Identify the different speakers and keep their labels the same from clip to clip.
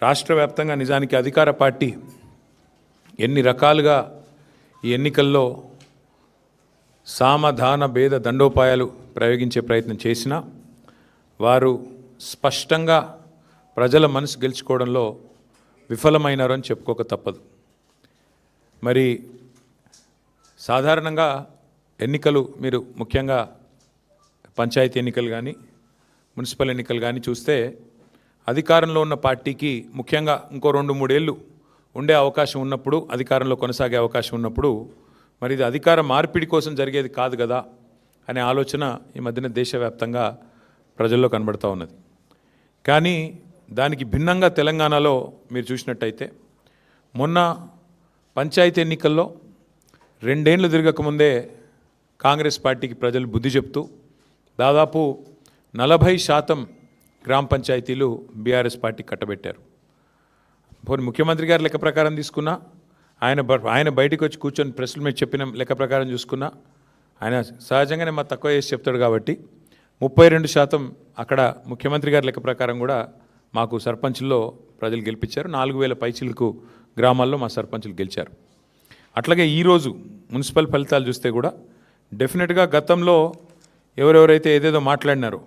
Speaker 1: రాష్ట్ర వ్యాప్తంగా నిజానికి అధికార పార్టీ ఎన్ని రకాలుగా ఈ ఎన్నికల్లో సామధాన భేద దండోపాయాలు ప్రయోగించే ప్రయత్నం చేసినా వారు స్పష్టంగా ప్రజల మనసు గెలుచుకోవడంలో విఫలమైనారు అని చెప్పుకోక తప్పదు. మరి సాధారణంగా ఎన్నికలు మీరు ముఖ్యంగా పంచాయతీ ఎన్నికలు కానీ మున్సిపల్ ఎన్నికలు కానీ చూస్తే అధికారంలో ఉన్న పార్టీకి ముఖ్యంగా ఇంకో 2-3 ఏళ్ళు ఉండే అవకాశం ఉన్నప్పుడు, అధికారంలో కొనసాగే అవకాశం ఉన్నప్పుడు మరి ఇది అధికార మార్పిడి కోసం జరిగేది కాదు కదా అనే ఆలోచన ఈ మధ్యన దేశవ్యాప్తంగా ప్రజల్లో కనబడుతూ ఉన్నది. కానీ దానికి భిన్నంగా తెలంగాణలో మీరు చూసినట్టయితే మొన్న పంచాయతీ ఎన్నికల్లో 2 ఏళ్ళు తిరగకముందే కాంగ్రెస్ పార్టీకి ప్రజలు బుద్ధి చెప్తూ దాదాపు 40% గ్రామ పంచాయతీలు బీఆర్ఎస్ పార్టీ కట్టబెట్టారు. పోనీ ముఖ్యమంత్రి గారి లెక్క ప్రకారం తీసుకున్నా, ఆయన బయటికి వచ్చి కూర్చొని ప్రెస్ల మీద చెప్పిన లెక్క ప్రకారం చూసుకున్నా ఆయన సహజంగానే మా తక్కువ చేసి చెప్తాడు కాబట్టి 32% అక్కడ ముఖ్యమంత్రి గారి లెక్క ప్రకారం కూడా మాకు సర్పంచుల్లో ప్రజలు గెలిపించారు. 4000 పైచిలకు గ్రామాల్లో మా సర్పంచులు గెలిచారు. అట్లాగే ఈరోజు మున్సిపల్ ఫలితాలు చూస్తే కూడా డెఫినెట్గా గతంలో ఎవరెవరైతే ఏదేదో మాట్లాడినారో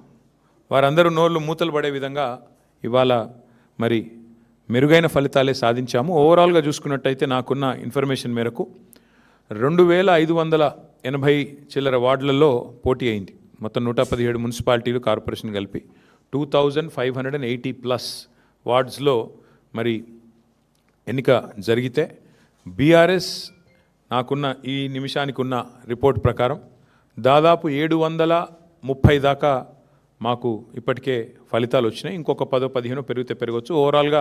Speaker 1: వారందరూ నోళ్ళు మూతలు పడే విధంగా ఇవాళ మరి మెరుగైన ఫలితాలే సాధించాము. ఓవరాల్గా చూసుకున్నట్టయితే నాకున్న ఇన్ఫర్మేషన్ మేరకు 2580 చిల్లర వార్డులలో పోటీ అయింది. మొత్తం 117 మున్సిపాలిటీలు కార్పొరేషన్ కలిపి 2580+ వార్డ్స్లో మరి ఎన్నిక జరిగితే బీఆర్ఎస్ నాకున్న ఈ నిమిషానికి ఉన్న రిపోర్ట్ ప్రకారం దాదాపు 730 దాకా మాకు ఇప్పటికే ఫలితాలు వచ్చినాయి. ఇంకొక 10-15 పెరిగితే పెరగవచ్చు. ఓవరాల్గా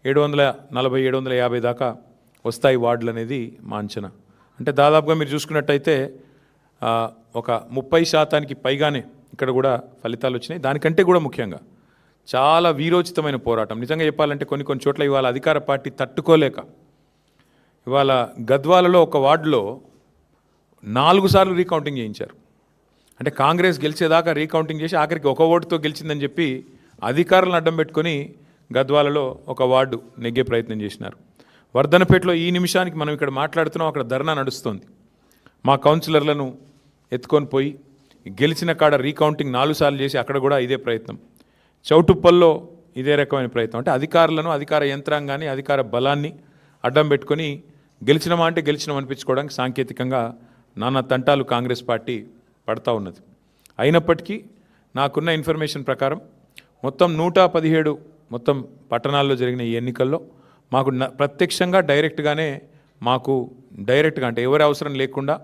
Speaker 1: 740-750 దాకా వస్తాయి వార్డులు అనేది మా అంచనా. అంటే దాదాపుగా మీరు చూసుకున్నట్టయితే ఒక 30% పైగానే ఇక్కడ కూడా ఫలితాలు వచ్చినాయి. దానికంటే కూడా ముఖ్యంగా చాలా వీరోచితమైన పోరాటం. నిజంగా చెప్పాలంటే కొన్ని చోట్ల ఇవాళ అధికార పార్టీ తట్టుకోలేక ఇవాళ గద్వాలలో ఒక వార్డులో 4 సార్లు రీకౌంటింగ్ చేయించారు. అంటే కాంగ్రెస్ గెలిచేదాకా రీకౌంటింగ్ చేసి ఆఖరికి ఒక ఓటుతో గెలిచిందని చెప్పి అధికారులను అడ్డం పెట్టుకొని గద్వాలలో ఒక వార్డు నెగ్గే ప్రయత్నం చేసినారు. వర్ధనపేటలో ఈ నిమిషానికి మనం ఇక్కడ మాట్లాడుతున్నాం, అక్కడ ధర్నా నడుస్తుంది. మా కౌన్సిలర్లను ఎత్తుకొని పోయి గెలిచిన కాడ రీకౌంటింగ్ 4 సార్లు చేసి అక్కడ కూడా ఇదే ప్రయత్నం. చౌటుప్పల్లో ఇదే రకమైన ప్రయత్నం. అంటే అధికారులను, అధికార యంత్రాంగాన్ని, అధికార బలాన్ని అడ్డం పెట్టుకొని గెలిచినమా అంటే గెలిచినాం అనిపించుకోవడానికి సాంకేతికంగా నానా తంటాలు కాంగ్రెస్ పార్టీ పడతా ఉన్నది. అయినప్పటికీ నాకున్న ఇన్ఫర్మేషన్ ప్రకారం మొత్తం 117 మొత్తం పట్టణాల్లో జరిగిన ఈ ఎన్నికల్లో మాకు ప్రత్యక్షంగా డైరెక్ట్గా అంటే ఎవరి అవసరం లేకుండా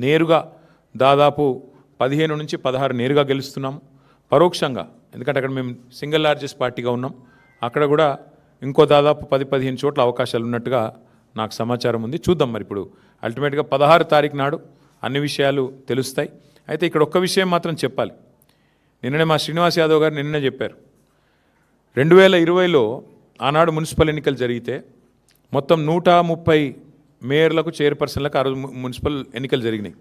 Speaker 1: నేరుగా దాదాపు 15 నుంచి 16 నేరుగా గెలుస్తున్నాము. పరోక్షంగా ఎందుకంటే అక్కడ మేము సింగిల్ లార్జెస్ట్ పార్టీగా ఉన్నాం. అక్కడ కూడా ఇంకో దాదాపు 10-15 చోట్ల అవకాశాలు ఉన్నట్టుగా నాకు సమాచారం ఉంది. చూద్దాం మరి ఇప్పుడు అల్టిమేట్గా 16 తారీఖు నాడు అన్ని విషయాలు తెలుస్తాయి. అయితే ఇక్కడ ఒక్క విషయం మాత్రం చెప్పాలి. నిన్ననే మా శ్రీనివాస్ యాదవ్ గారు నిన్ననే చెప్పారు, 2020లో ఆనాడు మున్సిపల్ ఎన్నికలు జరిగితే మొత్తం 130 మేయర్లకు, చైర్పర్సన్లకు ఆ రోజు మున్సిపల్ ఎన్నికలు జరిగినాయి.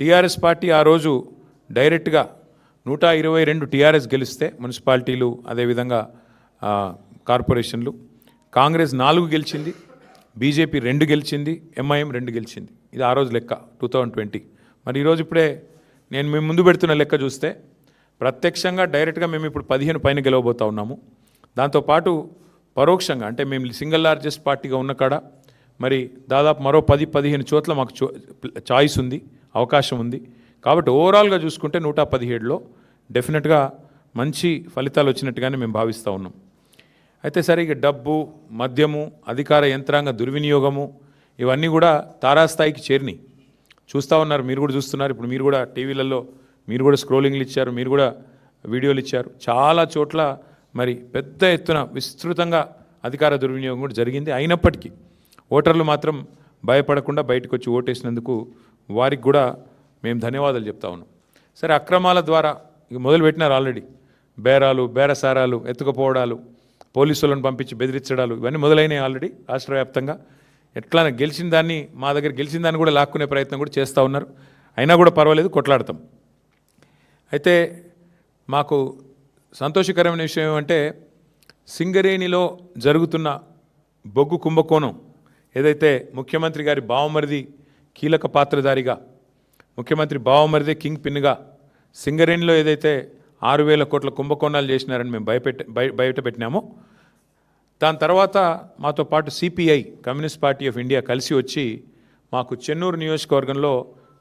Speaker 1: టీఆర్ఎస్ పార్టీ ఆ రోజు డైరెక్ట్గా 122 టీఆర్ఎస్ గెలిస్తే మున్సిపాలిటీలు, అదేవిధంగా కార్పొరేషన్లు, కాంగ్రెస్ 4 గెలిచింది, బీజేపీ 2 గెలిచింది, ఎంఐఎం 2 గెలిచింది. ఇది ఆ రోజు లెక్క 2020. మరి ఈరోజు ఇప్పుడే నేను మేము ముందు పెడుతున్న లెక్క చూస్తే ప్రత్యక్షంగా డైరెక్ట్గా మేము ఇప్పుడు 15 పైన గెలవబోతూ ఉన్నాము. దాంతోపాటు పరోక్షంగా అంటే మేము సింగిల్ లార్జెస్ట్ పార్టీగా ఉన్న కాడ మరి దాదాపు మరో 10-15 చోట్ల మాకు చాయిస్ ఉంది, అవకాశం ఉంది. కాబట్టి ఓవరాల్గా చూసుకుంటే 117లో డెఫినెట్గా మంచి ఫలితాలు వచ్చినట్టుగానే మేము భావిస్తూ ఉన్నాం. అయితే సరే, ఇక డబ్బు, మద్యము, అధికార యంత్రాంగ దుర్వినియోగము ఇవన్నీ కూడా తారాస్థాయికి చేరినాయి. చూస్తూ ఉన్నారు, మీరు కూడా చూస్తున్నారు. ఇప్పుడు మీరు కూడా టీవీలలో మీరు కూడా స్క్రోలింగ్లు ఇచ్చారు, మీరు కూడా వీడియోలు ఇచ్చారు. చాలా చోట్ల మరి పెద్ద ఎత్తున విస్తృతంగా అధికార దుర్వినియోగం కూడా జరిగింది. అయినప్పటికీ ఓటర్లు మాత్రం భయపడకుండా బయటకు వచ్చి ఓటేసినందుకు వారికి కూడా మేము ధన్యవాదాలు చెప్తా ఉన్నాం. సరే, అక్రమాల ద్వారా ఇక మొదలుపెట్టినారు ఆల్రెడీ. బేరాలు, బేరసారాలు, ఎత్తుకుపోవడాలు, పోలీసులను పంపించి బెదిరించడాలు ఇవన్నీ మొదలైనవి ఆల్రెడీ రాష్ట్ర వ్యాప్తంగా. ఎట్లా గెలిచిన దాన్ని, మా దగ్గర గెలిచిన దాన్ని కూడా లాక్కునే ప్రయత్నం కూడా చేస్తూ ఉన్నారు. అయినా కూడా పర్వాలేదు, కొట్లాడతాం. అయితే మాకు సంతోషకరమైన విషయం ఏమంటే సింగరేణిలో జరుగుతున్న బొగ్గు కుంభకోణం ఏదైతే ముఖ్యమంత్రి గారి బావమరిది కీలక పాత్రధారిగా, ముఖ్యమంత్రి బావమరిదే కింగ్ పిన్గా సింగరేణిలో ఏదైతే 6,000 కోట్ల కుంభకోణాలు చేసినారని మేము బయట పెట్టినామో, దాని తర్వాత మాతో పాటు CPI communist party of India కలిసి వచ్చి మాకు చెన్నూరు నియోజకవర్గంలో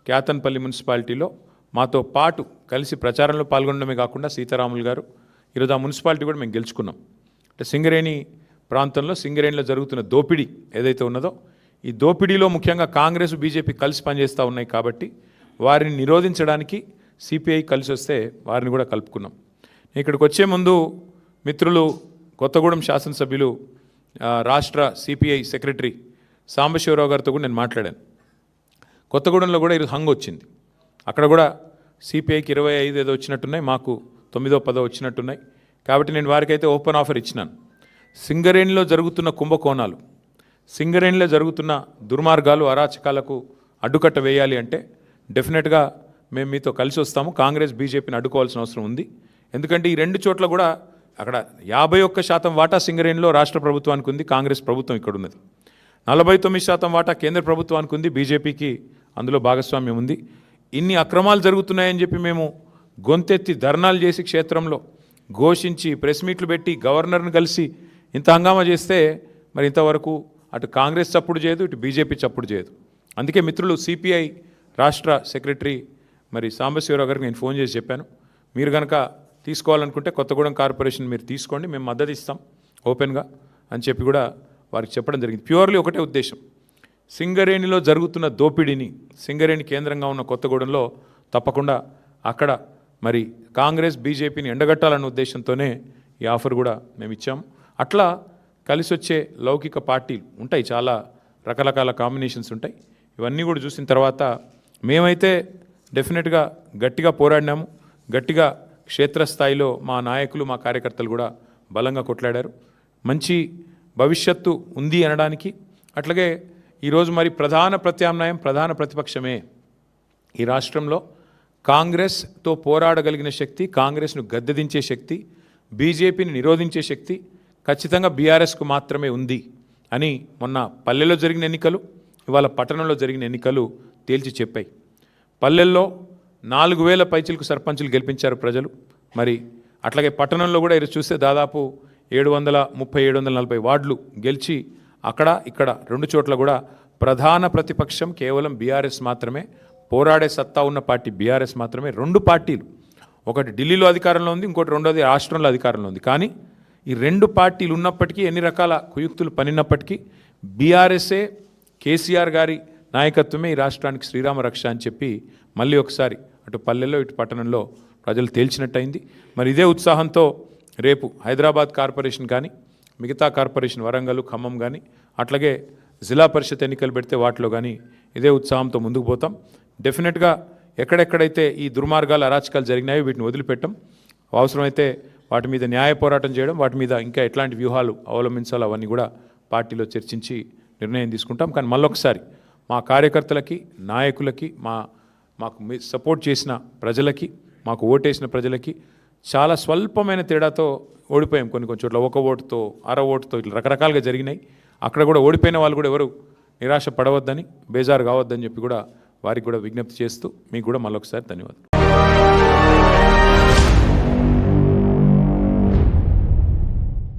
Speaker 1: క్యాతన్పల్లి మున్సిపాలిటీలో మాతో పాటు కలిసి ప్రచారంలో పాల్గొనడమే కాకుండా సీతారాములు గారు ఈరోజు ఆ మున్సిపాలిటీ కూడా మేము గెలుచుకున్నాం. అంటే సింగరేణి ప్రాంతంలో సింగరేణిలో జరుగుతున్న దోపిడీ ఏదైతే ఉన్నదో, ఈ దోపిడీలో ముఖ్యంగా కాంగ్రెస్ బీజేపీ కలిసి పనిచేస్తూ ఉన్నాయి కాబట్టి వారిని నిరోధించడానికి సిపిఐ కలిసి వస్తే వారిని కూడా కలుపుకున్నాం. ఇక్కడికి వచ్చే ముందు మిత్రులు కొత్తగూడెం శాసనసభ్యులు రాష్ట్ర సిపిఐ సెక్రటరీ సాంబశివరావు గారితో కూడా నేను మాట్లాడాను. కొత్తగూడెంలో కూడా ఈరోజు హంగ్ వచ్చింది. అక్కడ కూడా సిపిఐకి 25 ఏదో వచ్చినట్టున్నాయి, మాకు 9, 10 వచ్చినట్టున్నాయి. కాబట్టి నేను వారికైతే ఓపెన్ ఆఫర్ ఇచ్చినాను. సింగరేణిలో జరుగుతున్న కుంభకోణాలు, సింగరేణిలో జరుగుతున్న దుర్మార్గాలు, అరాచకాలకు అడ్డుకట్ట వేయాలి అంటే డెఫినెట్గా మేము మీతో కలిసి వస్తాము. కాంగ్రెస్ బీజేపీని అడ్డుకోవాల్సిన అవసరం ఉంది. ఎందుకంటే ఈ రెండు చోట్ల కూడా అక్కడ 51% వాటా సింగరేణిలో రాష్ట్ర ప్రభుత్వానికి ఉంది, కాంగ్రెస్ ప్రభుత్వం ఇక్కడ ఉన్నది. 49% వాటా కేంద్ర ప్రభుత్వానికి ఉంది, బీజేపీకి అందులో భాగస్వామ్యం ఉంది. ఇన్ని అక్రమాలు జరుగుతున్నాయని చెప్పి మేము గొంతెత్తి ధర్నాలు చేసి క్షేత్రంలో ఘోషించి ప్రెస్ మీట్లు పెట్టి గవర్నర్ని కలిసి ఇంత హంగామా చేస్తే మరి ఇంతవరకు అటు కాంగ్రెస్ చప్పుడు చేయదు, ఇటు బీజేపీ చప్పుడు చేయదు. అందుకే మిత్రులు సిపిఐ రాష్ట్ర సెక్రటరీ మరి సాంబశివరావు గారికి నేను ఫోన్ చేసి చెప్పాను, మీరు కనుక తీసుకోవాలనుకుంటే కొత్తగూడెం కార్పొరేషన్ మీరు తీసుకోండి, మేము మద్దతు ఇస్తాం ఓపెన్గా అని చెప్పి కూడా వారికి చెప్పడం జరిగింది. ప్యూర్లీ ఒకటే ఉద్దేశం, సింగరేణిలో జరుగుతున్న దోపిడీని, సింగరేణి కేంద్రంగా ఉన్న కొత్తగూడెంలో తప్పకుండా అక్కడ మరి కాంగ్రెస్ బీజేపీని ఎండగట్టాలన్న ఉద్దేశంతోనే ఈ ఆఫర్ కూడా మేము ఇచ్చాము. అట్లా కలిసి వచ్చే లౌకిక పార్టీలు ఉంటాయి, చాలా రకరకాల కాంబినేషన్స్ ఉంటాయి. ఇవన్నీ కూడా చూసిన తర్వాత మేమైతే డెఫినెట్గా గట్టిగా పోరాడినాము. గట్టిగా క్షేత్రస్థాయిలో మా నాయకులు, మా కార్యకర్తలు కూడా బలంగా కొట్లాడారు. మంచి భవిష్యత్తు ఉంది అనడానికి. అట్లాగే ఈరోజు మరి ప్రధాన ప్రత్యామ్నాయం, ప్రధాన ప్రతిపక్షమే ఈ రాష్ట్రంలో కాంగ్రెస్తో పోరాడగలిగిన శక్తి, కాంగ్రెస్ను గద్దెదించే శక్తి, బీజేపీని నిరోధించే శక్తి ఖచ్చితంగా బీఆర్ఎస్కు మాత్రమే ఉంది అని మొన్న పల్లెల్లో జరిగిన ఎన్నికలు, ఇవాళ పట్టణంలో జరిగిన ఎన్నికలు తేల్చి చెప్పాయి. పల్లెల్లో 4,000 పైచిలకు సర్పంచులు గెలిపించారు ప్రజలు. మరి అట్లాగే పట్టణంలో కూడా ఈరోజు చూస్తే దాదాపు 730-740 వార్డులు గెలిచి అక్కడ ఇక్కడ రెండు చోట్ల కూడా ప్రధాన ప్రతిపక్షం కేవలం బీఆర్ఎస్ మాత్రమే, పోరాడే సత్తా ఉన్న పార్టీ బీఆర్ఎస్ మాత్రమే. రెండు పార్టీలు, ఒకటి ఢిల్లీలో అధికారంలో ఉంది, ఇంకోటి రెండోది రాష్ట్రంలో అధికారంలో ఉంది. కానీ ఈ రెండు పార్టీలు ఉన్నప్పటికీ, ఎన్ని రకాల కుయుక్తులు పనినప్పటికీ బీఆర్ఎస్ఏ, కేసీఆర్ గారి నాయకత్వమే ఈ రాష్ట్రానికి శ్రీరామ రక్ష అని చెప్పి మళ్ళీ ఒకసారి అటు పల్లెల్లో ఇటు పట్టణంలో ప్రజలు తేల్చినట్టయింది. మరి ఇదే ఉత్సాహంతో రేపు హైదరాబాద్ కార్పొరేషన్ కానీ, మిగతా కార్పొరేషన్ వరంగల్, ఖమ్మం కానీ, అట్లాగే జిల్లా పరిషత్ ఎన్నికలు పెడితే వాటిలో కానీ ఇదే ఉత్సాహంతో ముందుకు పోతాం. డెఫినెట్గా ఎక్కడెక్కడైతే ఈ దుర్మార్గాలు, అరాచకాలు జరిగినాయో వీటిని వదిలిపెట్టం. అవసరమైతే వాటి మీద న్యాయ పోరాటం చేయడం, వాటి మీద ఇంకా ఎట్లాంటి వ్యూహాలు అవలంబించాలో అవన్నీ కూడా పార్టీలో చర్చించి నిర్ణయం తీసుకుంటాం. కానీ మళ్ళొకసారి మా కార్యకర్తలకి, నాయకులకి, మాకు సపోర్ట్ చేసిన ప్రజలకి, మాకు ఓటేసిన ప్రజలకి చాలా స్వల్పమైన తేడాతో ఓడిపోయాం. కొన్ని చోట్ల 1 ఓటుతో, అర ఓటుతో ఇట్లా రకరకాలుగా జరిగినాయి. అక్కడ కూడా ఓడిపోయిన వాళ్ళు కూడా ఎవరు నిరాశ పడవద్దని, బేజారు కావద్దని చెప్పి కూడా వారికి కూడా విజ్ఞప్తి చేస్తూ మీకు కూడా మళ్ళొకసారి ధన్యవాదాలు.